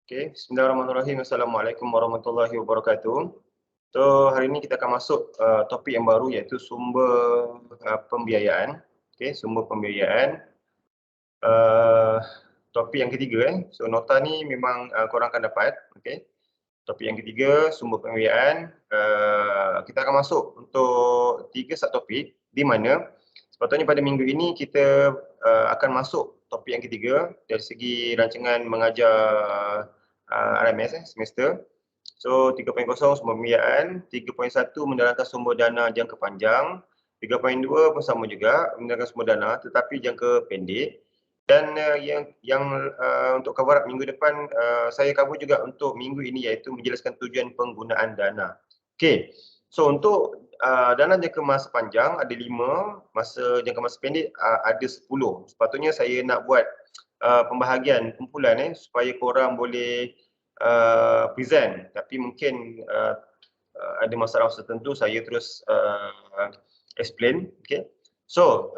Okey, bismillahirrahmanirrahim. Assalamualaikum warahmatullahi wabarakatuh. So, hari ini kita akan masuk topik yang baru iaitu sumber pembiayaan. Okey, sumber pembiayaan. Uh, Topik yang ketiga So, nota ni memang korang akan dapat. Okey. Topik yang ketiga, sumber pembiayaan. Kita akan masuk untuk 3 subtopik di mana sepatutnya pada minggu ini kita akan masuk topik yang ketiga dari segi rancangan mengajar RMS semester. So 3.0 sumber pembiayaan, 3.1 menjalankan sumber dana jangka panjang, 3.2 pun sama juga menjalankan sumber dana tetapi jangka pendek. Dan untuk cover up minggu depan, saya cover juga untuk minggu ini iaitu menjelaskan tujuan penggunaan dana. Okey, so untuk dana jangka masa panjang ada 5, masa jangka masa pendek ada 10. Sepatutnya saya nak buat pembahagian kumpulan supaya korang boleh present, tapi mungkin ada masalah tertentu saya terus explain. Okay. So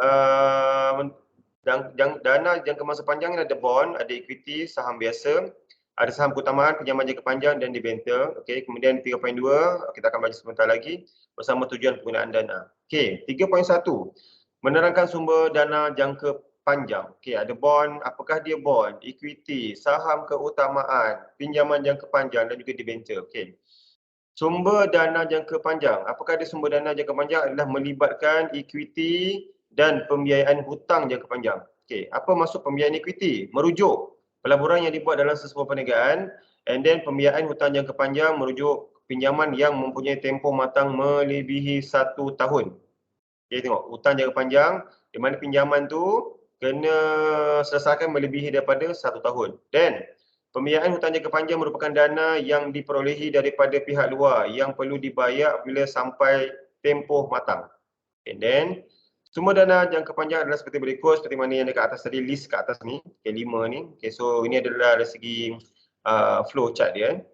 dana jangka masa panjang ni ada bond, ada equity, saham biasa, ada saham keutamaan, pinjaman jangka panjang dan debenture. Okay. Kemudian 3.2 kita akan baca sebentar lagi bersama tujuan penggunaan dana. Okay. 3.1 menerangkan sumber dana jangka panjang. Okey, ada bond, apakah dia bond, equity, saham keutamaan, pinjaman jangka panjang dan juga debenture. Okey. Sumber dana jangka panjang. Apakah dia sumber dana jangka panjang adalah melibatkan equity dan pembiayaan hutang jangka panjang. Okey, apa maksud pembiayaan equity? Merujuk pelaburan yang dibuat dalam sesebuah perniagaan, and then pembiayaan hutang jangka panjang merujuk pinjaman yang mempunyai tempoh matang melebihi 1 tahun. Okey, tengok hutang jangka panjang di mana pinjaman tu kena selesaikan melebihi daripada 1 tahun. Dan pembiayaan hutang jangka panjang merupakan dana yang diperolehi daripada pihak luar yang perlu dibayar bila sampai tempoh matang. And then sumber dana jangka panjang adalah seperti berikut, seperti mana yang dekat atas tadi, list kat atas ni, okay, 5 ni. Okay, so ini adalah dari segi flow chart dia.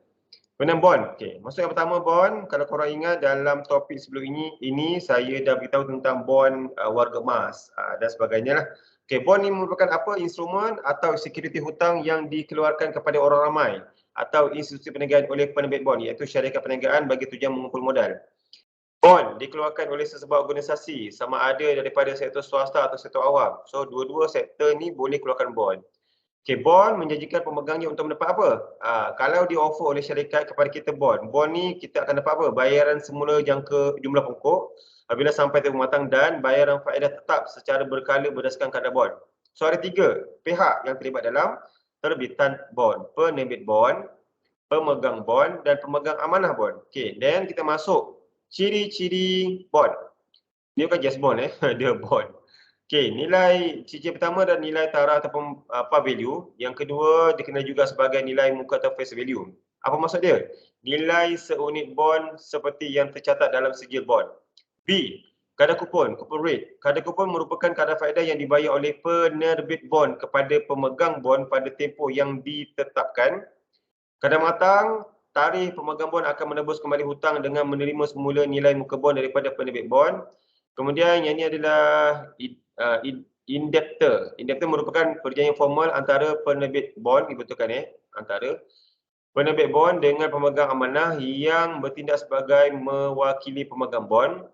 Kemudian bond. Okay. Maksud yang pertama bond, kalau korang ingat dalam topik sebelum ini saya dah beritahu tentang bond warga emas dan sebagainya lah. Okay, bond ni merupakan apa? Instrumen atau security hutang yang dikeluarkan kepada orang ramai atau institusi perniagaan oleh penerbit bond, iaitu syarikat perniagaan bagi tujuan mengumpul modal. Bond dikeluarkan oleh sesebuah organisasi sama ada daripada sektor swasta atau sektor awam. So dua-dua sektor ni boleh keluarkan bond. Okay, bond menjanjikan pemegangnya untuk mendapat apa? Kalau di offer oleh syarikat kepada kita bond ni kita akan dapat apa? Bayaran semula jangka jumlah pokok apabila sampai tempoh matang dan bayaran faedah tetap secara berkala berdasarkan kadar bond. So ada 3 pihak yang terlibat dalam terbitan bond. Penerbit bond, pemegang bond dan pemegang amanah bond. Okay, then kita masuk ciri-ciri bond. Dia bukan just bond dia bond. Okey, nilai ciri pertama adalah nilai tara ataupun par value. Yang kedua dikenal juga sebagai nilai muka atau face value. Apa maksud dia? Nilai seunit bond seperti yang tercatat dalam sijil bond. B. Kadar kupon, coupon rate. Kadar kupon merupakan kadar faedah yang dibayar oleh penerbit bond kepada pemegang bond pada tempoh yang ditetapkan. Kadar matang, tarikh pemegang bond akan menebus kembali hutang dengan menerima semula nilai muka bond daripada penerbit bond. Kemudian yang ini adalah indebtor. Indebtor merupakan perjanjian formal antara penerbit bond, dibetulkan antara penerbit bond dengan pemegang amanah yang bertindak sebagai mewakili pemegang bond.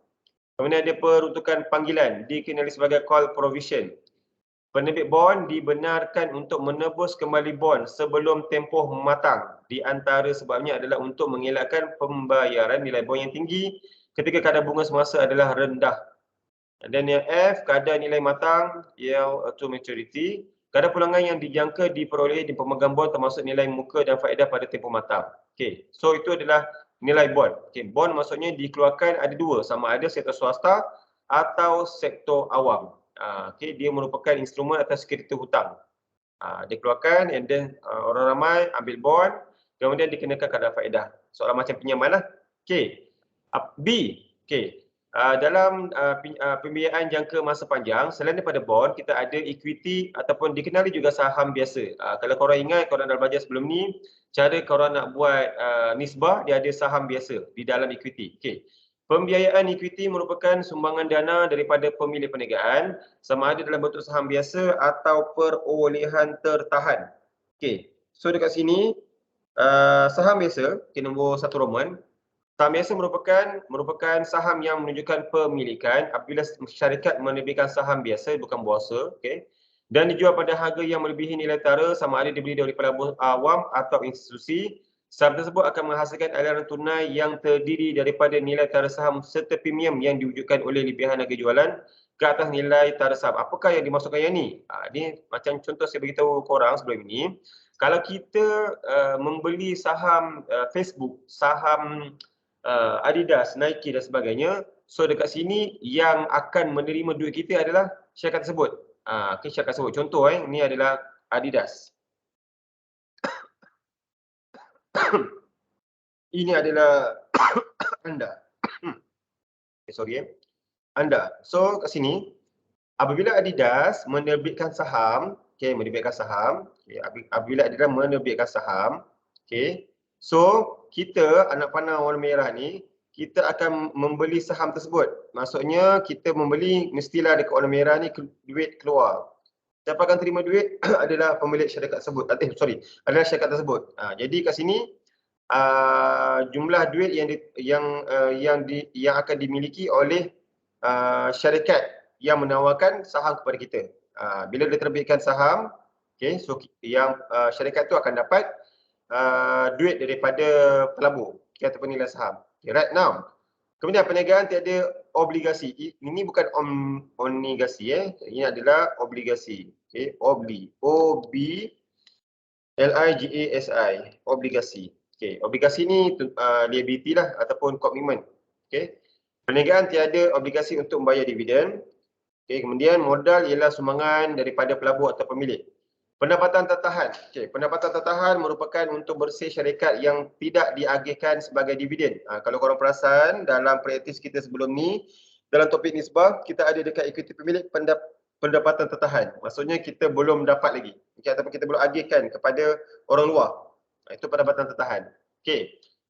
Kemudian ada peruntukan panggilan, dikenali sebagai call provision. Penerbit bond dibenarkan untuk menebus kembali bond sebelum tempoh matang. Di antara sebabnya adalah untuk mengelakkan pembayaran nilai bond yang tinggi ketika kadar bunga semasa adalah rendah. Dan yang F, kadar nilai matang yang to maturity. Kadar pulangan yang dijangka diperoleh di pemegang bond termasuk nilai muka dan faedah pada tempoh matang. Okey, so itu adalah nilai bond. Okey, bond maksudnya dikeluarkan ada 2, sama ada sektor swasta atau sektor awam. Okey, dia merupakan instrumen atau security hutang. Dikeluarkan and then orang ramai ambil bond, kemudian dikenakan kadar faedah. Soalan macam pinjaman lah. Okey, B. Okey. Dalam pembiayaan jangka masa panjang, selain daripada bond, kita ada equity ataupun dikenali juga saham biasa. Kalau korang ingat, korang dah belajar sebelum ni, cara korang nak buat nisbah, dia ada saham biasa di dalam equity. Okay. Pembiayaan equity merupakan sumbangan dana daripada pemilik perniagaan, sama ada dalam bentuk saham biasa atau perolehan tertahan. Okay. So dekat sini, Saham biasa, nombor 1 Roman. Saham biasa merupakan saham yang menunjukkan pemilikan apabila syarikat menerbitkan saham biasa bukan bursa, okey. Dan dijual pada harga yang melebihi nilai tara sama ada dibeli dari pelabur awam atau institusi. Saham tersebut akan menghasilkan aliran tunai yang terdiri daripada nilai tara saham serta premium yang diwujudkan oleh lebihan harga jualan ke atas nilai tara saham. Apakah yang dimaksudkan yang ni? Ni macam contoh saya beritahu korang sebelum ini. Kalau kita membeli saham Facebook, saham Adidas, Nike dan sebagainya, so dekat sini yang akan menerima duit kita adalah syarikat tersebut. Syarikat tersebut. Contoh ni adalah Adidas. Ini adalah anda. Anda. So kat sini apabila Adidas menerbitkan saham, apabila Adidas menerbitkan saham, so kita anak panah warna merah ni, kita akan membeli saham tersebut. Maksudnya kita membeli mestilah dekat warna merah ni duit keluar. Siapa akan terima duit adalah pemilik syarikat tersebut. Adalah syarikat tersebut. Jadi kat sini jumlah duit yang akan dimiliki oleh syarikat yang menawarkan saham kepada kita. Bila diterbitkan saham, so yang syarikat tu akan dapat duit daripada pelabur ataupun nilai saham. Right now. Kemudian perniagaan tiada obligasi. Ini bukan onigasi Ini adalah obligasi. OBLIGASI, obligasi. Obligasi ni liability lah ataupun komitmen. Perniagaan tiada obligasi untuk membayar dividen. Kemudian modal ialah sumbangan daripada pelabur atau pemilik. Pendapatan tertahan. Pendapatan tertahan merupakan untuk bersih syarikat yang tidak diagihkan sebagai dividen. Kalau korang perasan dalam praktis kita sebelum ni, dalam topik nisbah, kita ada dekat equity pemilik pendapatan tertahan. Maksudnya kita belum dapat lagi. Ataupun kita belum agihkan kepada orang luar. Itu pendapatan tertahan.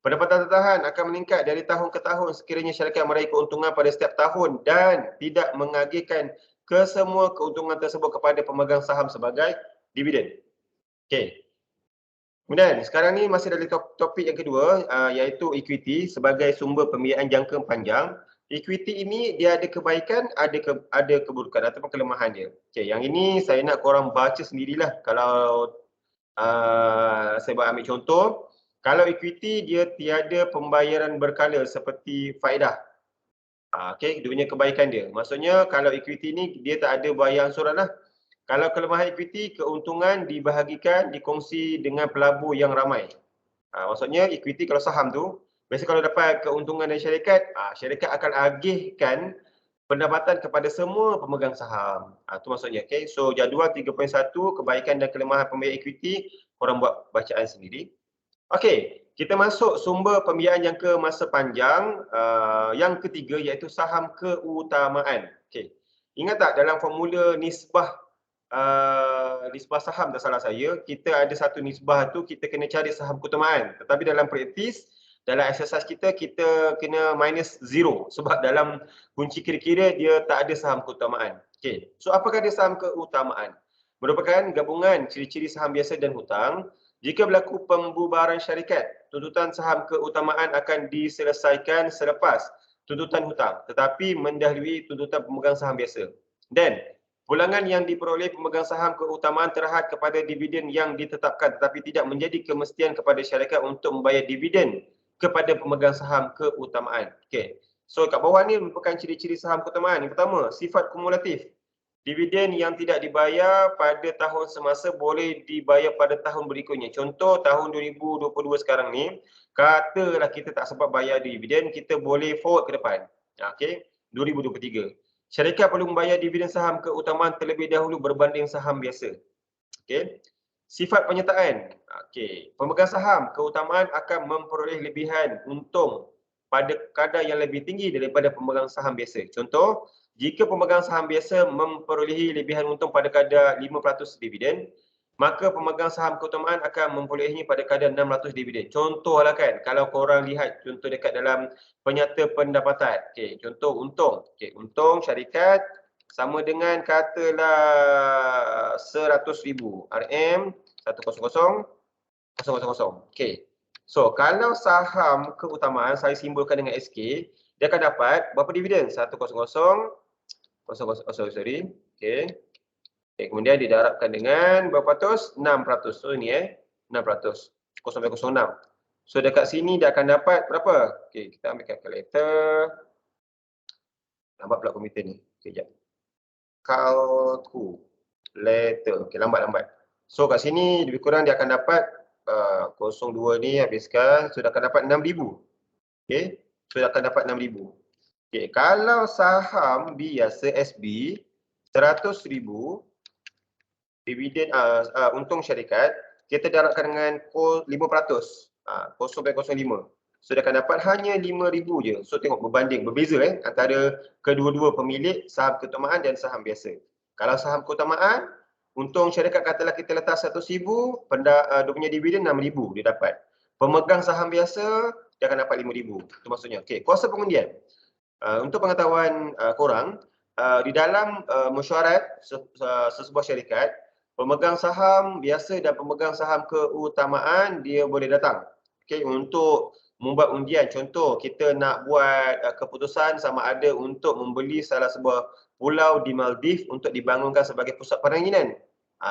Pendapatan tertahan akan meningkat dari tahun ke tahun sekiranya syarikat meraih keuntungan pada setiap tahun dan tidak mengagihkan kesemua keuntungan tersebut kepada pemegang saham sebagai dividen. Kemudian sekarang ni masih dari topik yang kedua iaitu equity sebagai sumber pembiayaan jangka panjang. Equity ini dia ada kebaikan, ada keburukan ataupun kelemahan dia. Yang ini saya nak korang baca sendirilah. Kalau saya buat ambil contoh, kalau equity dia tiada pembayaran berkala seperti faedah. Dia punya kebaikan dia. Maksudnya kalau equity ni dia tak ada bayar ansuran lah. Kalau kelemahan equity, keuntungan dibahagikan, dikongsi dengan pelabur yang ramai. Maksudnya equity kalau saham tu, biasa kalau dapat keuntungan dari syarikat, syarikat akan agihkan pendapatan kepada semua pemegang saham. Itu maksudnya. So jadual 3.1, kebaikan dan kelemahan pembiayaan equity, korang buat bacaan sendiri. Kita masuk sumber pembiayaan jangka masa panjang. Yang ketiga iaitu saham keutamaan. Ingat tak dalam formula nisbah saham tak salah saya, kita ada satu nisbah tu kita kena cari saham keutamaan. Tetapi dalam praktis, dalam exercise kita kena minus 0 sebab dalam kunci kira-kira dia tak ada saham keutamaan. So apakah dia saham keutamaan? Merupakan gabungan ciri-ciri saham biasa dan hutang. Jika berlaku pembubaran syarikat, tuntutan saham keutamaan akan diselesaikan selepas tuntutan hutang tetapi mendahului tuntutan pemegang saham biasa. Dan pulangan yang diperoleh pemegang saham keutamaan terhad kepada dividen yang ditetapkan tetapi tidak menjadi kemestian kepada syarikat untuk membayar dividen kepada pemegang saham keutamaan. So kat bawah ni merupakan ciri-ciri saham keutamaan. Yang pertama, sifat kumulatif. Dividen yang tidak dibayar pada tahun semasa boleh dibayar pada tahun berikutnya. Contoh tahun 2022 sekarang ni, katalah kita tak sempat bayar dividen, kita boleh forward ke depan. 2023. Syarikat perlu membayar dividen saham keutamaan terlebih dahulu berbanding saham biasa. Sifat penyertaan. Pemegang saham keutamaan akan memperoleh lebihan untung pada kadar yang lebih tinggi daripada pemegang saham biasa. Contoh, jika pemegang saham biasa memperolehi lebihan untung pada kadar 5% dividen, maka pemegang saham keutamaan akan memperolehinya pada kadar 600 dividen. Contohlah kan, kalau korang lihat contoh dekat dalam penyata pendapatan. Contoh untung. Untung syarikat sama dengan katalah 100,000 RM 100 000. Okey. So, kalau saham keutamaan saya simbolkan dengan SK, dia akan dapat berapa dividen? 100, 000, oh sorry. Okey. Okay, kemudian didarabkan dengan berapa ratus? 600. So ni 600. 0,06. So dekat sini dia akan dapat berapa? Okey, kita ambil calculator. Lambat pula komputer ni. Okey, jap. Calculator. Okey, lambat. So kat sini lebih kurang dia akan dapat 02 ni habiskan. So dia akan dapat 6,000. Okey. So dia akan dapat 6,000. Okey, kalau saham biasa SB 100,000 dividen untung syarikat, kita darabkan dengan 5%, 0.05. So dia akan dapat hanya 5,000 je. So tengok berbanding, berbeza antara kedua-dua pemilik saham keutamaan dan saham biasa. Kalau saham keutamaan, untung syarikat katalah kita letak 100,000, dia punya dividen 6,000 dia dapat. Pemegang saham biasa, dia akan dapat 5,000. Itu maksudnya. Okey, kuasa pengundian. Untuk pengetahuan korang, di dalam mesyuarat sesebuah syarikat, pemegang saham biasa dan pemegang saham keutamaan dia boleh datang. Okey, untuk membuat undian. Contoh, kita nak buat keputusan sama ada untuk membeli salah sebuah pulau di Maldives untuk dibangunkan sebagai pusat peranginan.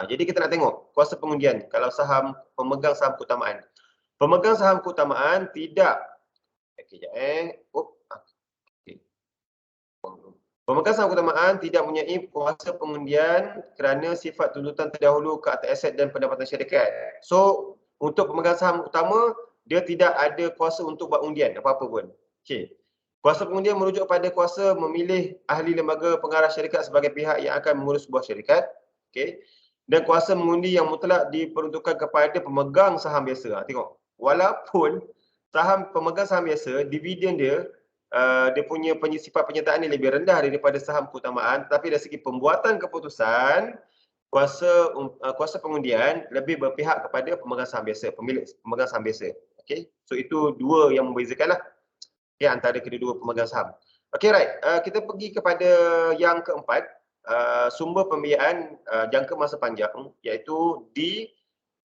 Jadi kita nak tengok kuasa pengundian kalau saham pemegang saham keutamaan. Pemegang saham keutamaan tidak Pemegang saham keutamaan tidak mempunyai kuasa pengundian kerana sifat tuntutan terdahulu ke atas aset dan pendapatan syarikat. So, untuk pemegang saham utama, dia tidak ada kuasa untuk buat undian apa-apa pun. Okey. Kuasa pengundian merujuk pada kuasa memilih ahli lembaga pengarah syarikat sebagai pihak yang akan mengurus sebuah syarikat. Okey. Dan kuasa mengundi yang mutlak diperuntukkan kepada pemegang saham biasa. Tengok. Walaupun pemegang saham biasa, dividen dia punya sifat penyertaan ni lebih rendah daripada saham keutamaan, tapi dari segi pembuatan keputusan, kuasa pengundian lebih berpihak kepada pemegang saham biasa, pemilik pemegang saham biasa. Okey, so itu dua yang membezakanlah antara kedua-dua pemegang saham. Okey, right. Kita pergi kepada yang keempat, sumber pembiayaan jangka masa panjang, iaitu di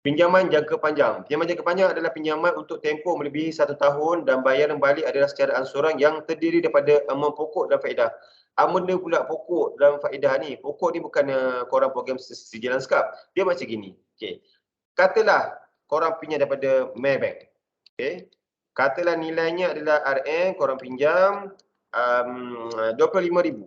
pinjaman jangka panjang. Pinjaman jangka panjang adalah pinjaman untuk tempoh melebihi 1 tahun dan bayaran balik adalah secara angsuran yang terdiri daripada amount pokok dan faedah. Benda pula pokok dan faedah ni. Pokok ni bukan korang program sijilan skap. Dia macam gini. Okay. Katalah korang pinjam daripada Maybank. Okay. Katalah nilainya adalah RM, korang pinjam 25,000.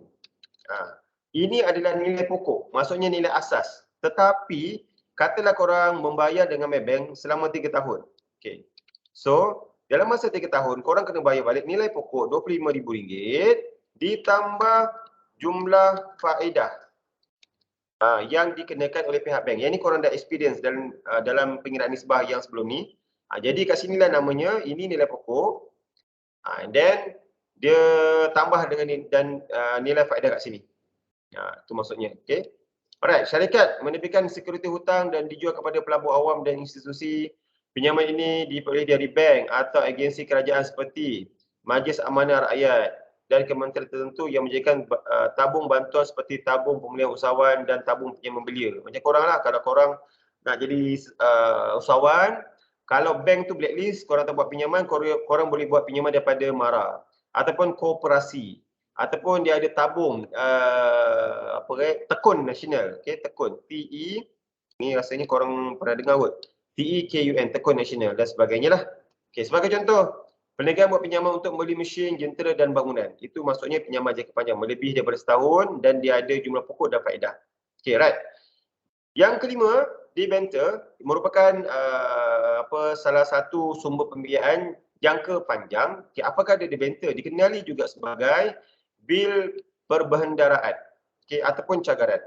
Ini adalah nilai pokok. Maksudnya nilai asas. Tetapi katalah korang membayar dengan Maybank selama 3 tahun. Okay. So, dalam masa 3 tahun, korang kena bayar balik nilai pokok RM25,000 ditambah jumlah faedah yang dikenakan oleh pihak bank. Yang ni korang dah experience dalam pengiraan nisbah yang sebelum ni. Jadi kat sinilah namanya, ini nilai pokok. And then, dia tambah dengan nilai faedah kat sini. Itu maksudnya. Okay. Alright, syarikat menerbitkan sekuriti hutang dan dijual kepada pelabur awam dan institusi. Pinjaman ini diperoleh dari bank atau agensi kerajaan seperti Majlis Amanah Rakyat dan kementerian tertentu yang menjadikan tabung bantuan seperti tabung pemulihan usahawan dan tabung pinjaman belia. Macam korang lah, kalau korang nak jadi usahawan, kalau bank tu blacklist, korang tak buat pinjaman, korang boleh buat pinjaman daripada MARA ataupun koperasi. Ataupun dia ada tabung tekun nasional, okey, tekun TE ni rasanya korang pernah dengar kot, TEKUN, tekun nasional dan sebagainya lah. Okey, sebagai contoh, perniagaan buat pinjaman untuk membeli mesin, jentera dan bangunan. Itu maksudnya pinjaman jangka panjang melebihi daripada setahun dan dia ada jumlah pokok dan faedah. Okey, right. Yang kelima, debenture merupakan salah satu sumber pembiayaan jangka panjang. Okay, apakah dia debenture? Dikenali juga sebagai bil perbendaharaan, ataupun cagaran.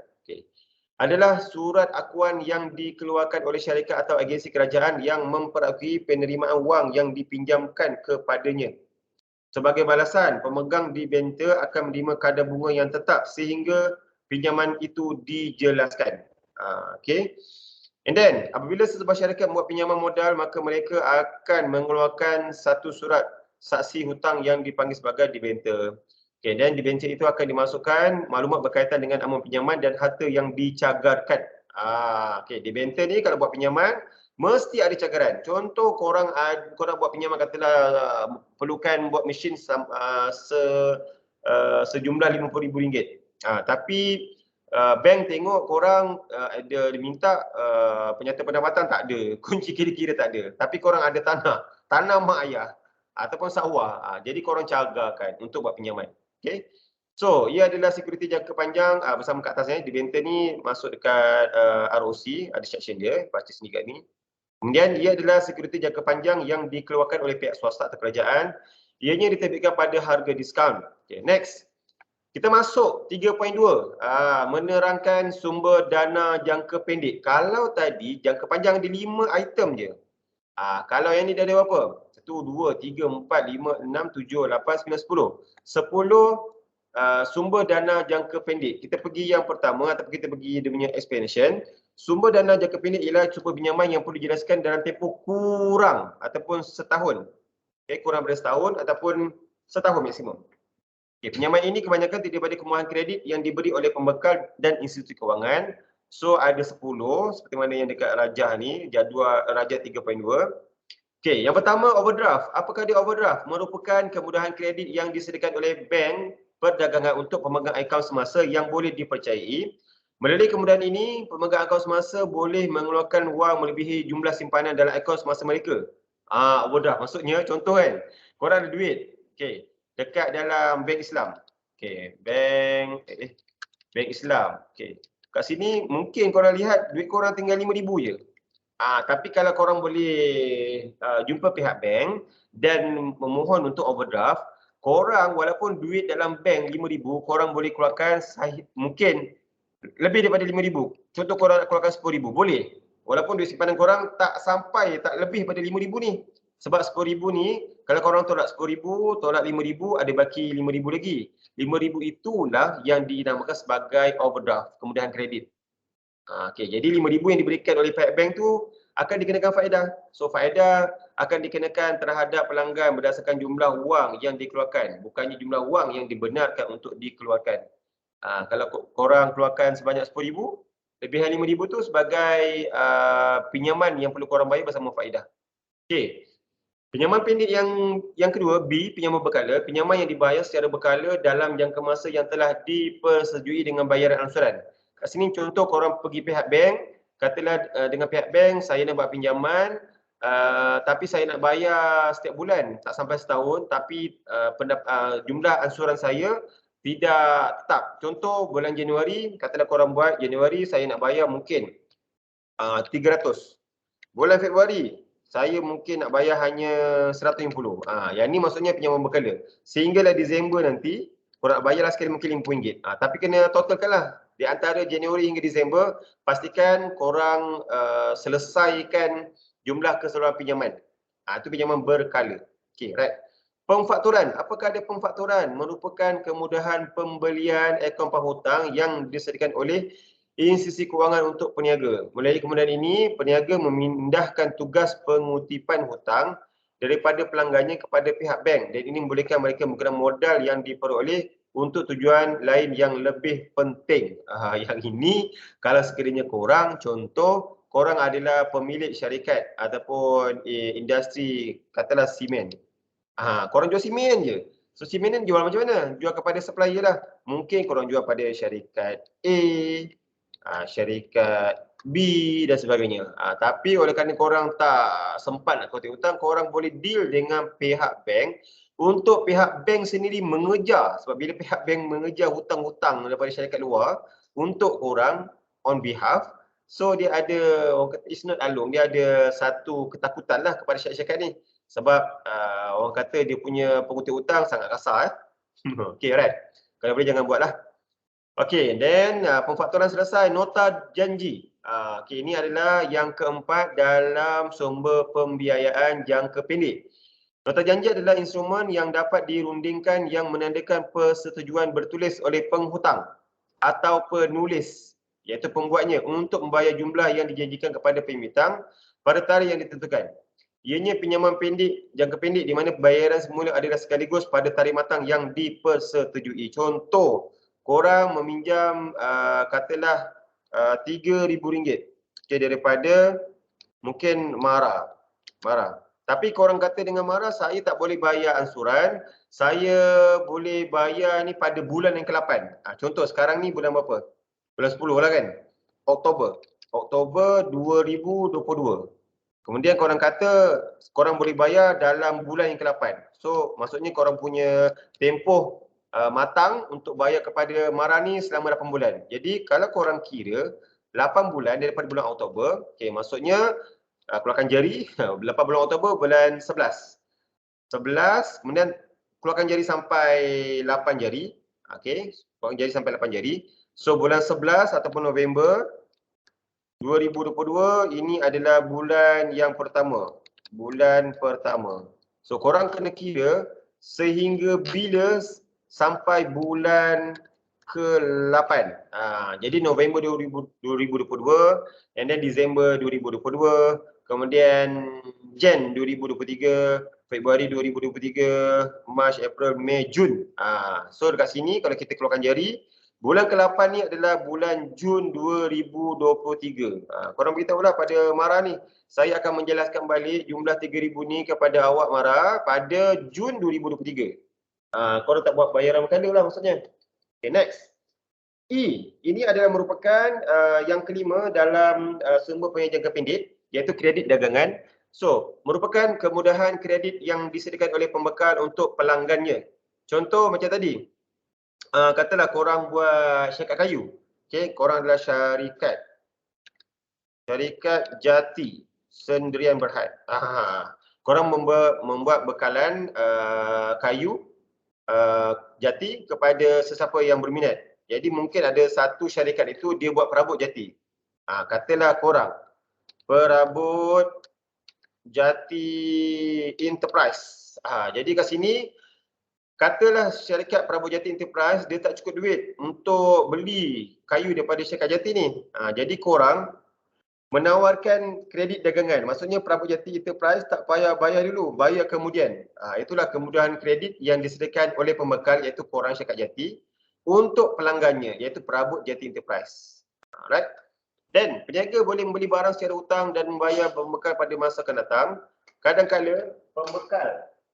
Adalah surat akuan yang dikeluarkan oleh syarikat atau agensi kerajaan yang memperakui penerimaan wang yang dipinjamkan kepadanya. Sebagai balasan, pemegang debenture akan menerima kadar bunga yang tetap sehingga pinjaman itu dijelaskan. Okay. And then, apabila sesebuah syarikat membuat pinjaman modal, maka mereka akan mengeluarkan satu surat saksi hutang yang dipanggil sebagai debenture. Okay, dan debenture itu akan dimasukkan maklumat berkaitan dengan amount pinjaman dan harta yang dicagarkan. Okay, debenture ni kalau buat pinjaman, mesti ada cakaran. Contoh korang buat pinjaman katalah perlukan buat mesin sejumlah RM50,000. Tapi bank tengok korang ada diminta penyata pendapatan tak ada, kunci kira-kira tak ada. Tapi korang ada tanah mak ayah ataupun sawah. Jadi korang cagakan untuk buat pinjaman. Okay. So, ia adalah security jangka panjang bersama kat atasnya. Debenture ni masuk dekat ROC, ada section dia, baca sendiri kat ni. Kemudian ia adalah security jangka panjang yang dikeluarkan oleh pihak swasta atau kerajaan. Ianya diterbitkan pada harga diskaun. Okay, next. Kita masuk 3.2. Menerangkan sumber dana jangka pendek. Kalau tadi jangka panjang ada 5 item je. Kalau yang ni dah ada berapa? 1, 2, 3, 4, 5, 6, 7, 8, 9, 10. 10 sumber dana jangka pendek. Kita pergi yang pertama ataupun kita pergi dia punya explanation. Sumber dana jangka pendek ialah sumber pinjaman yang perlu dijelaskan dalam tempoh kurang ataupun setahun. Okay, kurang daripada setahun ataupun setahun maksimum. Okay, pinjaman ini kebanyakan terdiri daripada kemudahan kredit yang diberi oleh pembekal dan institusi kewangan. So ada 10 seperti mana yang dekat rajah ni, jadual rajah 3.2. Okay, yang pertama overdraft. Apakah dia overdraft? Merupakan kemudahan kredit yang disediakan oleh bank perdagangan untuk pemegang akaun semasa yang boleh dipercayai. Melalui kemudahan ini, pemegang akaun semasa boleh mengeluarkan wang melebihi jumlah simpanan dalam akaun semasa mereka. Overdraft maksudnya contoh kan, korang ada duit, okay, dekat dalam bank Islam. Okay, bank Islam. Okay, kat sini mungkin korang lihat duit korang tinggal RM5,000 je. Tapi kalau korang boleh jumpa pihak bank dan memohon untuk overdraft, korang walaupun duit dalam bank RM5,000, korang boleh keluarkan mungkin lebih daripada RM5,000. Contoh korang nak keluarkan RM10,000, boleh. Walaupun duit simpanan korang tak lebih pada RM5,000 ni. Sebab RM10,000 ni, kalau korang tolak RM10,000, tolak RM5,000, ada baki RM5,000 lagi. RM5,000 itulah yang dinamakan sebagai overdraft, kemudahan kredit. Okay, jadi RM5,000 yang diberikan oleh pihak bank tu akan dikenakan faedah. So faedah akan dikenakan terhadap pelanggan berdasarkan jumlah wang yang dikeluarkan, bukannya jumlah wang yang dibenarkan untuk dikeluarkan. Kalau korang keluarkan sebanyak RM10,000, lebihan RM5,000 tu sebagai pinjaman yang perlu korang bayar bersama faedah. Okay. Pinjaman pendek yang kedua, B, pinjaman berkala. Pinjaman yang dibayar secara berkala dalam jangka masa yang telah dipersetujui dengan bayaran angsuran. Kat sini contoh korang pergi pihak bank, katalah dengan pihak bank saya nak buat pinjaman, tapi saya nak bayar setiap bulan, tak sampai setahun, tapi jumlah angsuran saya tidak tetap. Contoh bulan Januari, katalah korang buat Januari saya nak bayar mungkin 300. Bulan Februari saya mungkin nak bayar hanya 150. Yang ni maksudnya pinjaman berkala. Sehinggalah Disember nanti korang nak bayarlah sekali mungkin RM50. Tapi kena totalkan lah. Di antara Januari hingga Disember, pastikan korang selesaikan jumlah keseluruhan pinjaman. Itu pinjaman berkala. Okay, right. Pemfakturan. Apakah ada pemfakturan? Merupakan kemudahan pembelian akaun penghutang yang disediakan oleh institusi kewangan untuk peniaga. Melalui kemudahan ini, peniaga memindahkan tugas pengutipan hutang daripada pelanggannya kepada pihak bank dan ini membolehkan mereka menggunakan modal yang diperoleh untuk tujuan lain yang lebih penting. Yang ini kalau sekiranya korang, contoh korang adalah pemilik syarikat ataupun industri katalah simen. Korang jual simen je. So simen ni jual macam mana? Jual kepada supplier lah. Mungkin korang jual pada syarikat A, syarikat B dan sebagainya. Tapi oleh kerana korang tak sempat nak kutip hutang, korang boleh deal dengan pihak bank untuk pihak bank sendiri mengejar. Sebab bila pihak bank mengejar hutang-hutang daripada syarikat luar untuk korang on behalf, so dia ada, orang kata it's not alung, dia ada satu ketakutan lah kepada syarikat-syarikat ni. Sebab orang kata dia punya pengutip hutang sangat kasar. Okay, right. Kalau boleh jangan buat lah. Okay, then pemfakturan selesai, nota janji. Okay, ini adalah yang keempat dalam sumber pembiayaan jangka pendek. Nota janji adalah instrumen yang dapat dirundingkan yang menandakan persetujuan bertulis oleh penghutang atau penulis, iaitu pembuatnya untuk membayar jumlah yang dijanjikan kepada pembitang pada tarikh yang ditentukan. Ianya pinjaman pendek, jangka pendek di mana pembayaran semula adalah sekaligus pada tarikh matang yang dipersetujui. Contoh, korang meminjam katalah RM3,000 daripada mungkin marah. Tapi korang kata dengan marah, saya tak boleh bayar ansuran, saya boleh bayar ni pada bulan yang ke-8. Contoh sekarang ni bulan berapa? Bulan 10 lah kan? Oktober 2022. Kemudian korang kata korang boleh bayar dalam bulan yang ke-8. So maksudnya korang punya tempoh matang untuk bayar kepada Mara ni selama 8 bulan. Jadi kalau korang kira 8 bulan daripada bulan Oktober, okay, maksudnya keluarkan jari, 8 bulan Oktober bulan 11. 11, kemudian keluarkan jari sampai 8 jari. Okay, keluarkan jari sampai 8 jari. So bulan 11 ataupun November 2022 ini adalah bulan yang pertama. So korang kena kira sehingga bila sampai bulan ke-8. Jadi November 2022, and then Disember 2022, kemudian Jan 2023, Februari 2023, Mac, April, Mei, Jun. So dekat sini kalau kita keluarkan jari, bulan ke-8 ni adalah bulan Jun 2023. Korang beritahulah pada Mara ni, saya akan menjelaskan balik jumlah 3,000 ni kepada awak Mara pada Jun 2023. Korang tak buat bayaran berkala lah maksudnya. Okay, next. E, ini adalah merupakan yang kelima dalam sumber pembiayaan jangka pendek, iaitu kredit dagangan. So, merupakan kemudahan kredit yang disediakan oleh pembekal untuk pelanggannya. Contoh macam tadi, katalah korang buat syarikat kayu. Okay, korang adalah syarikat Jati Sendirian Berhad. Korang membuat bekalan kayu jati kepada sesiapa yang berminat. Jadi mungkin ada satu syarikat itu dia buat perabot jati. Katalah korang perabot jati enterprise. Jadi kat sini katalah syarikat perabot jati enterprise dia tak cukup duit untuk beli kayu daripada syarikat jati ni. Jadi korang menawarkan kredit dagangan. Maksudnya perabot jati enterprise tak payah bayar dulu, bayar kemudian. Itulah kemudahan kredit yang disediakan oleh pembekal iaitu korang syarikat jati untuk pelanggannya iaitu perabot jati enterprise. Alright. Dan peniaga boleh membeli barang secara hutang dan membayar pembekal pada masa akan datang. Kadang-kala pembekal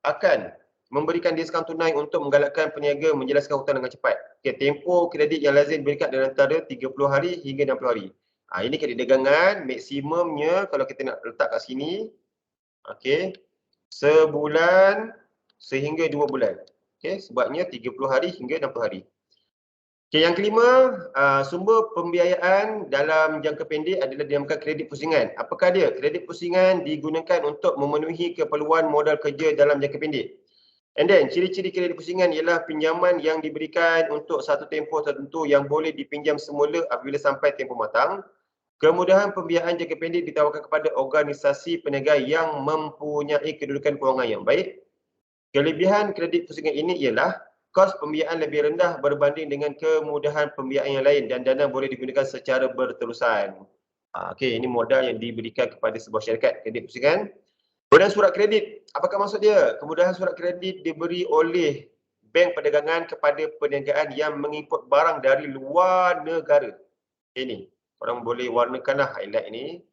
akan memberikan diskaun tunai untuk menggalakkan peniaga menjelaskan hutang dengan cepat. Okay, tempoh kredit yang lazim diberikan adalah antara 30 hari hingga 60 hari. Ini kredit dagangan, maksimumnya kalau kita nak letak kat sini, okay, sebulan sehingga 2 bulan. Okay, sebabnya 30 hari hingga 60 hari. Okay, yang kelima, sumber pembiayaan dalam jangka pendek adalah dinamakan kredit pusingan. Apakah dia? Kredit pusingan digunakan untuk memenuhi keperluan modal kerja dalam jangka pendek. And then, ciri-ciri kredit pusingan ialah pinjaman yang diberikan untuk satu tempoh tertentu yang boleh dipinjam semula apabila sampai tempoh matang. Kemudahan pembiayaan jangka pendek ditawarkan kepada organisasi peniaga yang mempunyai kedudukan kewangan yang baik. Kelebihan kredit pusingan ini ialah kos pembiayaan lebih rendah berbanding dengan kemudahan pembiayaan yang lain dan dana boleh digunakan secara berterusan. Okey, ini modal yang diberikan kepada sebuah syarikat kredit pusingan. Kemudian surat kredit, apakah maksud dia? Kemudahan surat kredit diberi oleh bank perdagangan kepada perniagaan yang mengimport barang dari luar negara. Ini, orang boleh warnakanlah highlight ini.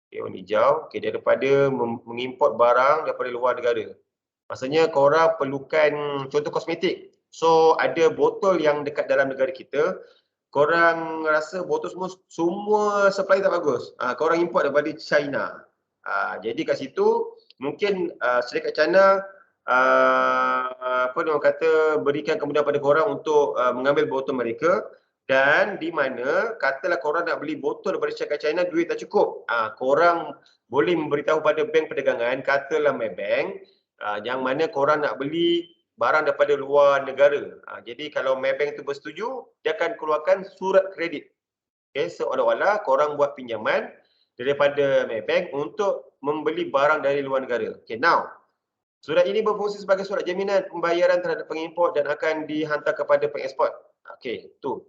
Okay, warna hijau. Okay, daripada mengimport barang daripada luar negara. Maksudnya korang perlukan contoh kosmetik. So ada botol yang dekat dalam negara kita. Korang rasa botol semua supply tak bagus. Korang import daripada China. Jadi kat situ mungkin syarikat China apa dia orang kata berikan kemudahan pada korang untuk mengambil botol mereka. Dan di mana katalah korang nak beli botol daripada syarikat China, duit tak cukup. Korang boleh memberitahu pada bank perdagangan, katalah Maybank, yang mana korang nak beli barang daripada luar negara. Jadi kalau Maybank itu bersetuju, dia akan keluarkan surat kredit. Okay, seolah-olah korang buat pinjaman daripada Maybank untuk membeli barang dari luar negara. Okay, now, surat ini berfungsi sebagai surat jaminan pembayaran terhadap pengimport dan akan dihantar kepada pengeksport. Okay, tu.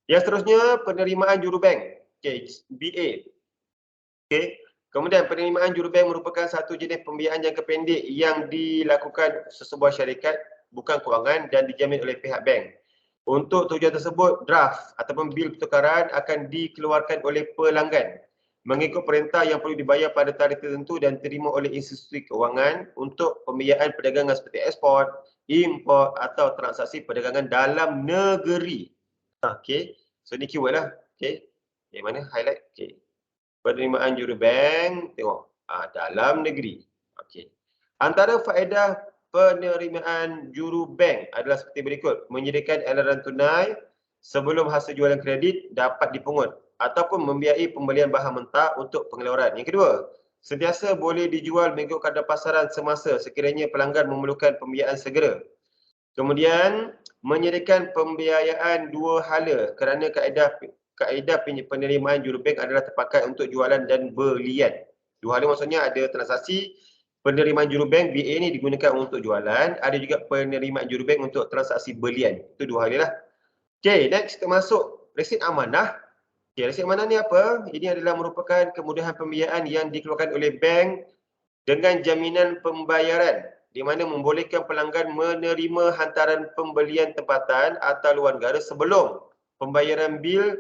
Yang seterusnya, penerimaan jurubank. Okay, BA. Okay. Kemudian penerimaan jurubank merupakan satu jenis pembiayaan jangka pendek yang dilakukan sesebuah syarikat bukan kewangan dan dijamin oleh pihak bank. Untuk tujuan tersebut, draft ataupun bil pertukaran akan dikeluarkan oleh pelanggan. mengikut perintah yang perlu dibayar pada tarikh tertentu dan diterima oleh institusi keuangan untuk pembiayaan perdagangan seperti ekspor, import atau transaksi perdagangan dalam negeri. Okey. So ni keyword lah. Okey. Yang mana highlight? Okey. Penerimaan jurubank, tengok. Dalam negeri. Okey. Antara faedah penerimaan jurubank adalah seperti berikut. Menyediakan aliran tunai sebelum hasil jualan kredit dapat dipungut ataupun membiayai pembelian bahan mentah untuk pengeluaran. Yang kedua, sentiasa boleh dijual mengikut kadar pasaran semasa sekiranya pelanggan memerlukan pembiayaan segera. Kemudian, menyediakan pembiayaan dua hala kerana kaedah penerimaan jurubank adalah terpakai untuk jualan dan belian. Dua hala maksudnya ada transaksi penerimaan jurubank BA ni digunakan untuk jualan, ada juga penerimaan jurubank untuk transaksi belian. Itu dua hala lah. Okey, next kita masuk resit amanah. Okey, resit amanah ni apa? Ini adalah merupakan kemudahan pembiayaan yang dikeluarkan oleh bank dengan jaminan pembayaran di mana membolehkan pelanggan menerima hantaran pembelian tempatan atau luar negara sebelum pembayaran bil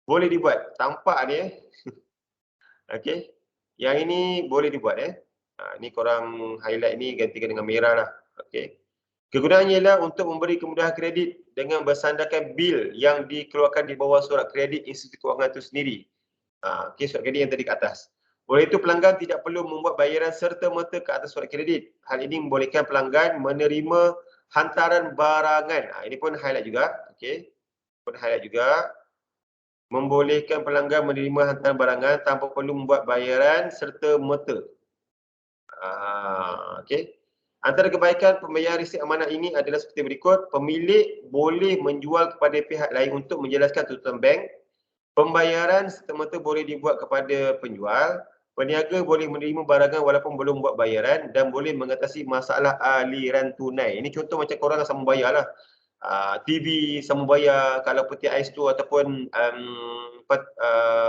boleh dibuat. Tampak ni Okey. Yang ini boleh dibuat ni korang highlight ni gantikan dengan merah lah. Okey. Kegunaannya ialah untuk memberi kemudahan kredit dengan bersandarkan bil yang dikeluarkan di bawah surat kredit institusi kewangan itu sendiri. Okey, surat kredit yang tadi ke atas. Oleh itu pelanggan tidak perlu membuat bayaran serta-merta ke atas surat kredit. Hal ini membolehkan pelanggan menerima hantaran barangan. Ini pun highlight juga. Okey. Pun highlight juga. Membolehkan pelanggan menerima hantaran barangan tanpa perlu membuat bayaran serta-merta. Okey. Antara kebaikan pembayaran resit amanah ini adalah seperti berikut. Pemilik boleh menjual kepada pihak lain untuk menjelaskan tuntutan bank. Pembayaran serta-merta boleh dibuat kepada penjual. Peniaga boleh menerima barangan walaupun belum buat bayaran dan boleh mengatasi masalah aliran tunai. Ini contoh macam korang sambung bayar lah. TV sambung bayar, kalau peti ais tu ataupun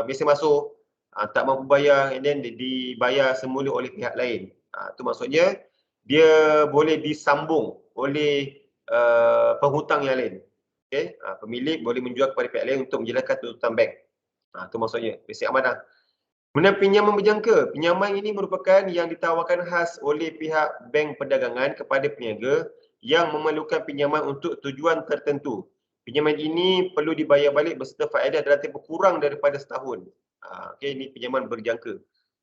mesin masuk tak mampu bayar and then dibayar semula oleh pihak lain. Itu maksudnya dia boleh disambung oleh penghutang yang lain. Okay? Pemilik boleh menjual kepada pihak lain untuk menjelaskan tuntutan bank. Itu maksudnya, resit amanah. Kemudian pinjaman berjangka. Pinjaman ini merupakan yang ditawarkan khas oleh pihak bank perdagangan kepada peniaga yang memerlukan pinjaman untuk tujuan tertentu. Pinjaman ini perlu dibayar balik beserta faedah dalam tempoh kurang daripada setahun. Okey, ini pinjaman berjangka.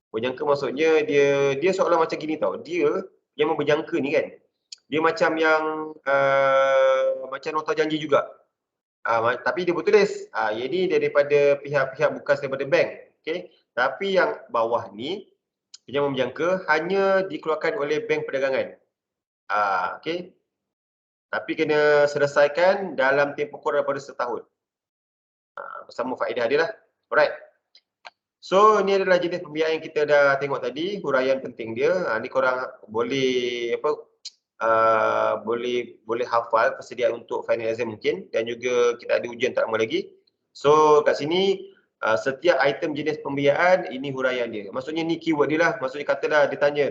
Berjangka maksudnya dia seolah macam gini tau. Dia yang berjangka ni kan. Dia macam yang macam nota janji juga. Tapi dia bertulis. Ini daripada pihak-pihak bukan daripada bank. Okey. Tapi yang bawah ni pinjaman berjangka hanya dikeluarkan oleh bank perdagangan. Okey. Tapi kena selesaikan dalam tempoh kurang daripada setahun. Bersama faedah dia lah. Alright. So, ni adalah jenis pembiayaan yang kita dah tengok tadi, huraian penting dia. Ni korang boleh boleh hafal persediaan untuk final exam mungkin, dan juga kita ada ujian tak lama lagi. So, kat sini setiap item jenis pembiayaan ini huraian dia. Maksudnya ni keyword dia lah. Maksudnya katalah dia tanya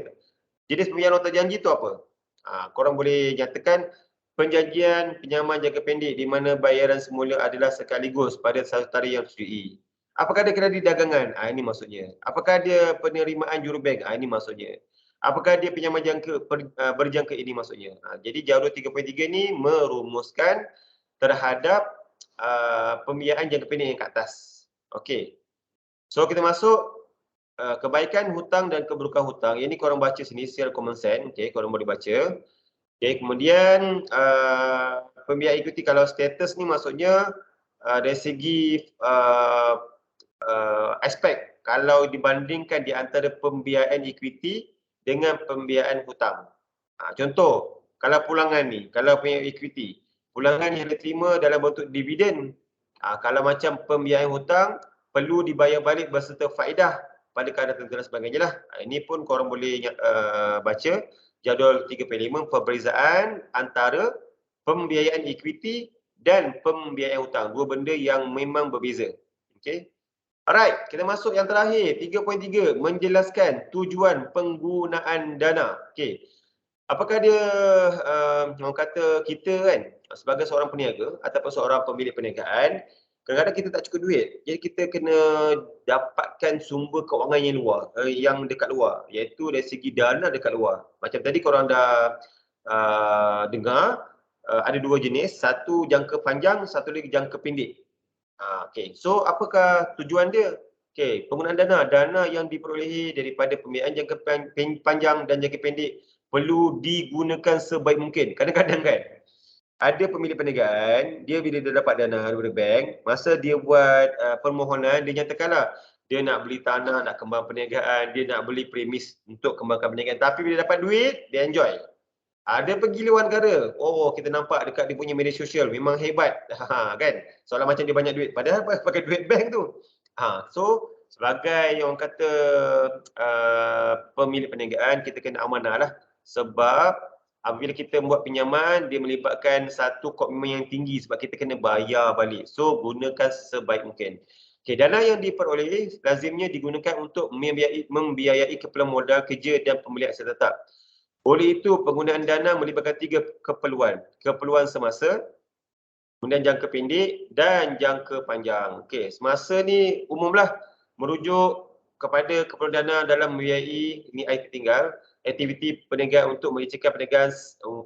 jenis pembiayaan nota janji tu apa? Korang boleh nyatakan perjanjian pinjaman jangka pendek di mana bayaran semula adalah sekaligus pada satu tarikh yang tersetujui. Apakah ada kredit dagangan? Ini maksudnya. Apakah ada penerimaan jurubank? Ini maksudnya. Apakah dia pinjaman berjangka? Ini maksudnya. Jadi jadual 3.3 ni merumuskan terhadap pembiayaan jangka pendek yang ke atas. Okey. So kita masuk kebaikan hutang dan keburukan hutang. Ini korang baca sini secara common sense. Okey, korang boleh baca. Okey, kemudian pembiayaan ekuiti, kalau status ni maksudnya dari segi aspek kalau dibandingkan di antara pembiayaan ekuiti dengan pembiayaan hutang. Contoh, kalau pulangan ni, kalau punya ekuiti, pulangan yang diterima dalam bentuk dividen. Kalau macam pembiayaan hutang, perlu dibayar balik beserta faedah pada kadar tertentu dan sebagainya lah. Ini pun korang boleh baca jadual 3.5, perbezaan antara pembiayaan ekuiti dan pembiayaan hutang. Dua benda yang memang berbeza. Okey. Alright, kita masuk yang terakhir, 3.3, menjelaskan tujuan penggunaan dana. Okey. Apakah dia orang kata kita kan sebagai seorang peniaga ataupun seorang pemilik perniagaan, kadang-kadang kita tak cukup duit. Jadi kita kena dapatkan sumber kewangan yang luar, yang dekat luar, iaitu dari segi dana dekat luar. Macam tadi korang dah dengar, ada dua jenis, satu jangka panjang, satu lagi jangka pendek. Okay. So apakah tujuan dia? Okay. Penggunaan dana. Dana yang diperolehi daripada pembiayaan jangka panjang dan jangka pendek perlu digunakan sebaik mungkin. Kadang-kadang kan, ada pemilik perniagaan, dia bila dia dapat dana daripada bank, masa dia buat permohonan, dia nyatakanlah dia nak beli tanah, nak kembang perniagaan, dia nak beli premis untuk kembangkan perniagaan. Tapi bila dapat duit, dia enjoy. Ada pergi luar negara. Oh, kita nampak dekat dia punya media sosial memang hebat. Kan? Soalan macam dia banyak duit. Padahal pakai duit bank tu. So sebagai orang kata pemilik perniagaan, kita kena amanah lah. Sebab apabila kita buat pinjaman, dia melibatkan satu komitmen yang tinggi sebab kita kena bayar balik. So gunakan sebaik mungkin. Okay, dana yang diperoleh lazimnya digunakan untuk membiayai keperluan modal kerja dan pembelian aset tetap. Oleh itu, penggunaan dana melibatkan tiga keperluan. Keperluan semasa, kemudian jangka pendek dan jangka panjang. Okey, semasa ni umumlah merujuk kepada keperluan dana dalam membiayai ni IT tinggal, aktiviti perniagaan untuk melecehkan perniagaan,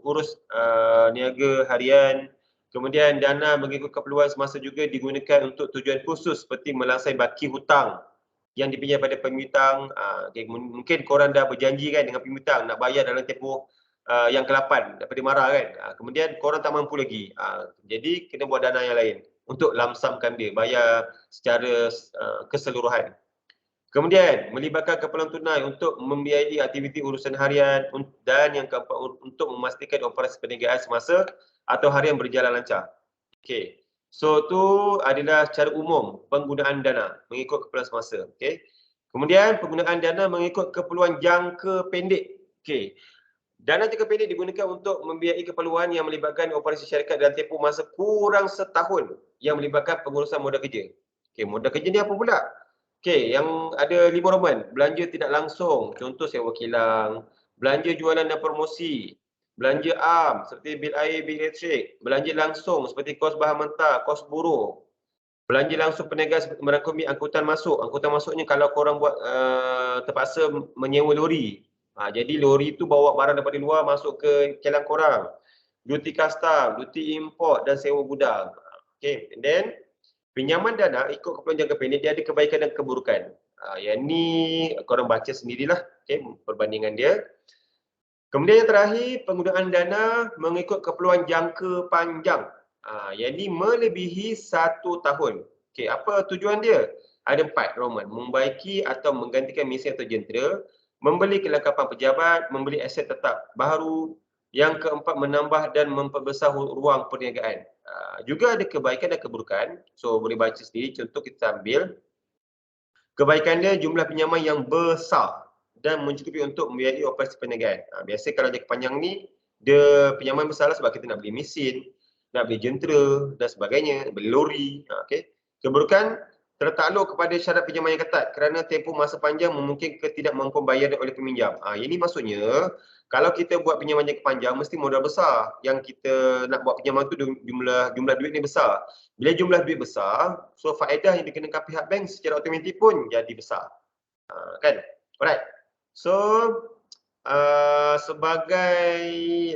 urus niaga harian. Kemudian dana mengikut keperluan semasa juga digunakan untuk tujuan khusus seperti melangsai baki hutang yang dipinjam pada pemiutang. Okay, mungkin korang dah berjanji kan dengan pemiutang nak bayar dalam tempoh yang ke-8 daripada marah kan. Kemudian korang tak mampu lagi. Jadi kena buat dana yang lain untuk lamsamkan dia, bayar secara keseluruhan. Kemudian melibatkan keperluan tunai untuk membiayai aktiviti urusan harian dan yang keempat untuk memastikan operasi perniagaan semasa atau harian berjalan lancar. Okey. So tu adalah secara umum penggunaan dana mengikut keperluan semasa. Okay. Kemudian penggunaan dana mengikut keperluan jangka pendek. Okay. Dana jangka pendek digunakan untuk membiayai keperluan yang melibatkan operasi syarikat dalam tempoh masa kurang setahun yang melibatkan pengurusan modal kerja. Okay. Modal kerja ni apa pula? Okay. Yang ada 5 roman. Belanja tidak langsung. Contoh sewa kilang. Belanja jualan dan promosi. Belanja am seperti bil air, bil elektrik, belanja langsung seperti kos bahan mentah, kos buruh. Belanja langsung perniagaan merangkumi angkutan masuk. Angkutan masuknya kalau korang buat terpaksa menyewa lori. Jadi lori tu bawa barang daripada luar masuk ke kilang korang. Duty custom, duty import dan sewa gudang. Okay, and then pinjaman dana ikut keperluan jangka pendek dia ada kebaikan dan keburukan. Yang ni korang baca sendirilah, okay, perbandingan dia. Kemudian yang terakhir, penggunaan dana mengikut keperluan jangka panjang. Yang ini melebihi 1 tahun. Okey, apa tujuan dia? Ada 4 roman. Membaiki atau menggantikan mesin atau jentera, membeli kelengkapan pejabat, membeli aset tetap baru. Yang keempat, menambah dan memperbesar ruang perniagaan. Juga ada kebaikan dan keburukan. So boleh baca sendiri, contoh kita ambil. Kebaikan dia jumlah pinjaman yang besar dan mencukupi untuk membiayai operasi perniagaan. Biasa kalau jangka panjang ni, dia pinjaman besar lah sebab kita nak beli mesin, nak beli jentera dan sebagainya, beli lori. Okay. Keburukan tertakluk kepada syarat pinjaman yang ketat kerana tempoh masa panjang memungkinkan ketidakmampuan bayar oleh peminjam. Ini maksudnya, kalau kita buat pinjaman jangka panjang, mesti modal besar. Yang kita nak buat pinjaman tu jumlah duit ni besar. Bila jumlah duit besar, so faedah yang dikenakan pihak bank secara automatik pun jadi besar. Kan? Alright. So, sebagai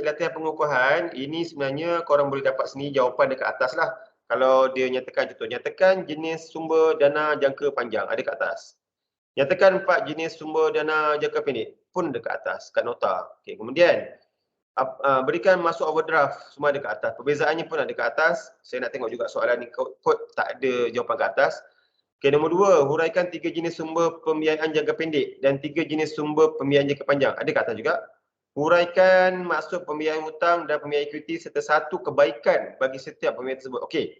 latihan pengukuhan, ini sebenarnya korang boleh dapat sendiri jawapan dekat atas lah. Kalau dia nyatakan contoh, nyatakan jenis sumber dana jangka panjang, ada kat atas. Nyatakan 4 jenis sumber dana jangka pendek, pun dekat atas, kat nota. Okay, kemudian, berikan masuk overdraft, semua ada kat atas. Perbezaannya pun ada kat atas. Saya nak tengok juga soalan ni, kod tak ada jawapan kat atas. Okay, nombor 2, huraikan 3 jenis sumber pembiayaan jangka pendek dan 3 jenis sumber pembiayaan jangka panjang. Ada kat atas juga. Huraikan maksud pembiayaan hutang dan pembiayaan ekuiti serta satu kebaikan bagi setiap pembiayaan tersebut. Okey.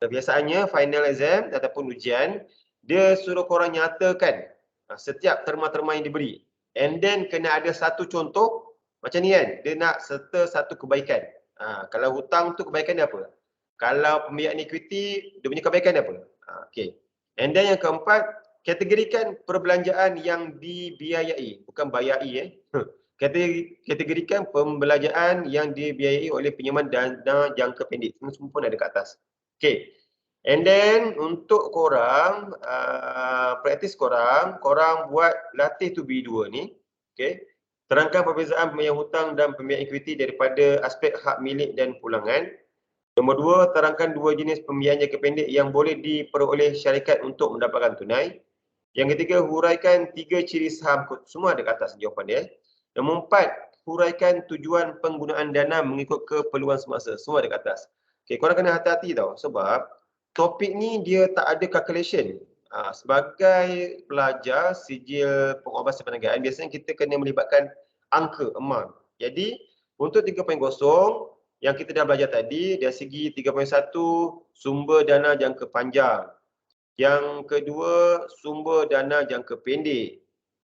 Kebiasaannya final exam ataupun ujian, dia suruh korang nyatakan setiap terma-terma yang diberi. And then kena ada satu contoh macam ni kan. Dia nak serta satu kebaikan. Kalau hutang tu kebaikan dia apa? Kalau pembiayaan ekuiti, dia punya kebaikan dia apa? Okey. And then yang keempat, kategorikan perbelanjaan yang dibiayai, bukan bayai. Kategorikan pembelanjaan yang dibiayai oleh pinjaman dana jangka pendek. Semua pun ada kat atas. Okey. And then untuk korang, praktis korang buat latih to B2 ni. Okay. Terangkan perbezaan pembiayaan hutang dan pembiayaan ekuiti daripada aspek hak milik dan pulangan. Nombor 2, terangkan 2 jenis pembiayaan jangka pendek yang boleh diperoleh syarikat untuk mendapatkan tunai. Yang ketiga, huraikan 3 ciri saham. Semua ada kat atas jawapan dia. Nombor 4, huraikan tujuan penggunaan dana mengikut keperluan semasa. Semua ada kat atas. Okay, korang kena hati-hati tau. Sebab topik ni dia tak ada calculation. Sebagai pelajar sijil penguatbahasa perniagaan, biasanya kita kena melibatkan angka, amount. Jadi, untuk 3.0, yang kita dah belajar tadi, dari segi 3.1, sumber dana jangka panjang. Yang kedua, sumber dana jangka pendek.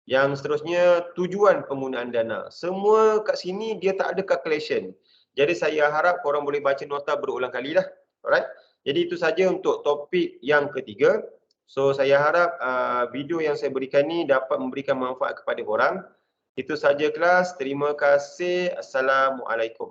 Yang seterusnya, tujuan penggunaan dana. Semua kat sini dia tak ada calculation. Jadi saya harap korang boleh baca nota berulang kali lah. Alright? Jadi itu saja untuk topik yang ketiga. So saya harap video yang saya berikan ni dapat memberikan manfaat kepada korang. Itu saja kelas. Terima kasih. Assalamualaikum.